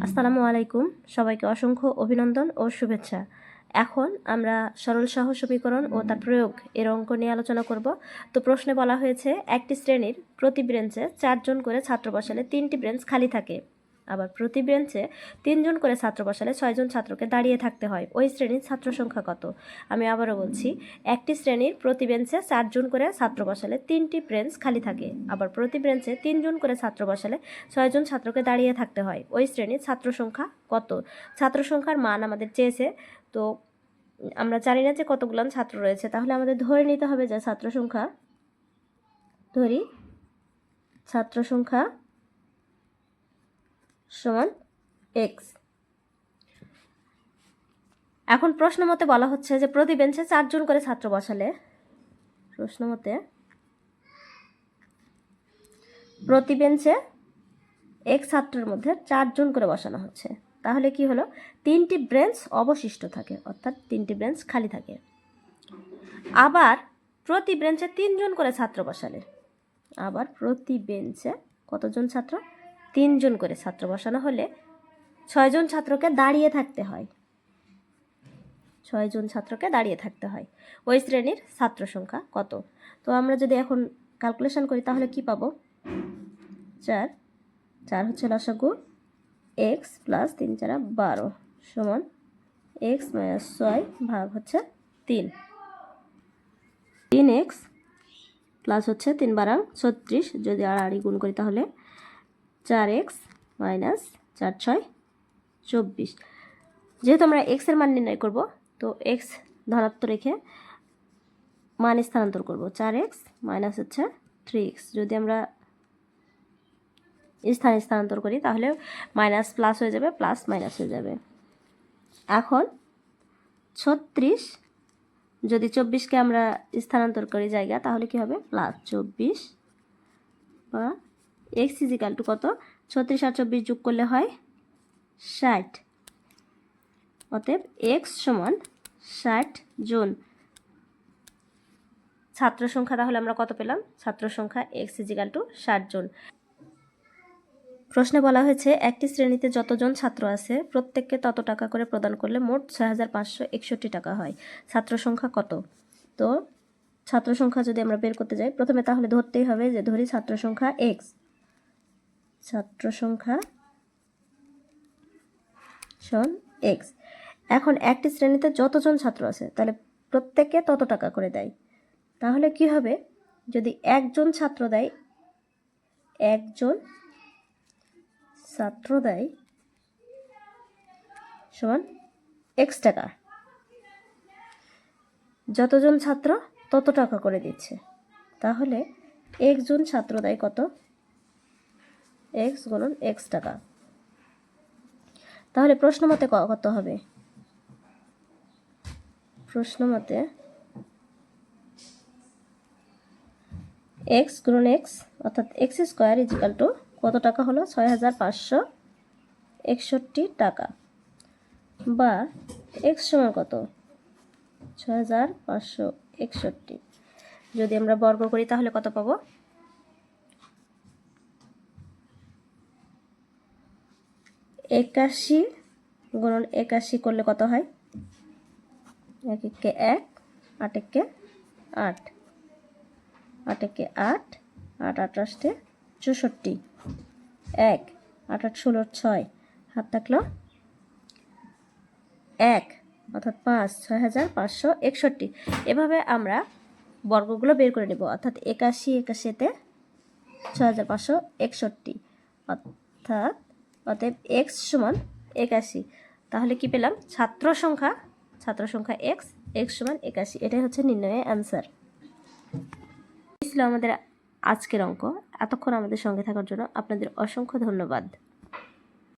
আসসালামু আলাইকুম। সবাইকে অসংখ্য অভিনন্দন ও শুভেচ্ছা। এখন আমরা সরল সহজ সমীকরণ ও তার প্রয়োগ এর অঙ্ক নিয়ে আলোচনা করব। তো প্রশ্নে বলা হয়েছে একটি শ্রেণীর প্রতি বেঞ্চে 4 জন করে ছাত্র বসালে 3টি বেঞ্চ খালি থাকে। আবার প্রতি বেঞ্চে 3 জন করে ছাত্র বসালে 6 জন ছাত্রকে দাঁড়িয়ে থাকতে হয়। ওই শ্রেণীর ছাত্র সংখ্যা কত? আমি আবারও বলছি, একটি শ্রেণীর প্রতি বেঞ্চে 4 জন করে ছাত্র বসালে 3টি বেঞ্চ খালি থাকে। আবার প্রতি বেঞ্চে 3 জন করে ছাত্র বসালে 6 জন ছাত্রকে দাঁড়িয়ে থাকতে হয়। ওই শ্রেণীর ছাত্র সংখ্যা কত? ছাত্র সংখ্যার মান আমাদের চেয়েছে, তো আমরা জানি না যে কতগুলো ছাত্র রয়েছে, তাহলে আমাদের ধরে নিতে হবে যে ছাত্র সংখ্যা সমান x। এখন প্রশ্ন মতে বলা হচ্ছে যে প্রতি বেঞ্চে 4 জন করে ছাত্র বসালে প্রতি বেঞ্চে এক ছাত্রের মধ্যে 4 জন করে বসানো হচ্ছে, তাহলে কি হলো, 3টি বেঞ্চ অবশিষ্ট থাকে, অর্থাৎ 3টি বেঞ্চ খালি থাকে। আবার প্রতি বেঞ্চে 3 জন করে ছাত্র বসালে, আবার প্রতি বেঞ্চে কতজন ছাত্র? 3 জন করে ছাত্র বসানো হলে 6 জন ছাত্রকে দাঁড়িয়ে থাকতে হয়। 6 জন ছাত্রকে দাঁড়িয়ে থাকতে হয়। ওই শ্রেণীর ছাত্র সংখ্যা কত? তো আমরা যদি এখন ক্যালকুলেশন করি তাহলে কি পাবো? 4 হচ্ছে লসাগু, x প্লাস 3 4 12 সমান x মাইনাস 6 ভাগ হচ্ছে 3x প্লাস হচ্ছে 3 12 36, যদি আড়াআড়ি গুণ করি তাহলে 4x মাইনাস 4 6 24। যেহেতু আমরা x এর মান নির্ণয় করব, তো x ধনাত্মক রেখে মান স্থানান্তর করব। 4x মাইনাস হচ্ছে 3x, যদি আমরা স্থানান্তর করি তাহলে মাইনাস প্লাস হয়ে যাবে, প্লাস মাইনাস হয়ে যাবে। এখন 36 যদি 24কে আমরা স্থানান্তর করি জায়গা, তাহলে কি হবে? প্লাস 24 বা x ইজিক্যাল টু কত? 36 আর 24 যোগ করলে হয় 60। অতএব x সমান 60 জন। ছাত্র সংখ্যা তাহলে আমরা কত পেলাম? ছাত্র সংখ্যা x ইজিক্যাল টু 60 জন। প্রশ্নে বলা হয়েছে একটি শ্রেণীতে যতজন ছাত্র আছে প্রত্যেককে তত টাকা করে প্রদান করলে মোট 6561 টাকা হয়। ছাত্র সংখ্যা কত? তো ছাত্র সংখ্যা যদি আমরা বের করতে যাই, প্রথমে তাহলে ধরতেই হবে যে ধরি ছাত্র সংখ্যা x, ছাত্র সংখ্যা সমান x। এখন একটি শ্রেণীতে যতজন ছাত্র আছে তাহলে প্রত্যেককে তত টাকা করে দেয়, তাহলে কি হবে? যদি একজন ছাত্র দেয় সমান x টাকা, যতজন ছাত্র তত টাকা করে দিচ্ছে, তাহলে একজন ছাত্র দেয় কত? x গুণন x টাকা। তাহলে প্রশ্ন মতে কত হবে? প্রশ্ন মতে x গুণন x অর্থাৎ x স্কোয়ার ইজিক্যাল টু কত টাকা হলো? 6561 টাকা, বা x সমান কত? 6561। যদি আমরা বর্গ করি তাহলে কত পাবো? 81 গুণন 81 করলে কত হয়? 1 1 1, 8 1 8, 8 1 8, 8 8 8 64, 1 8 8 16 6, হাত থাকলো 1 অর্থাৎ 5, 6561। এভাবে আমরা বর্গগুলো বের করে নেব, অর্থাৎ 81 81তে 6561, অতএব x সমান 81। তাহলে কি পেলাম? ছাত্র সংখ্যা x সমান 81। এটাই হচ্ছে নির্ণয়ের অ্যান্সার। এই ছিল আমাদের আজকের অঙ্ক। এতক্ষণ আমাদের সঙ্গে থাকার জন্য আপনাদের অসংখ্য ধন্যবাদ।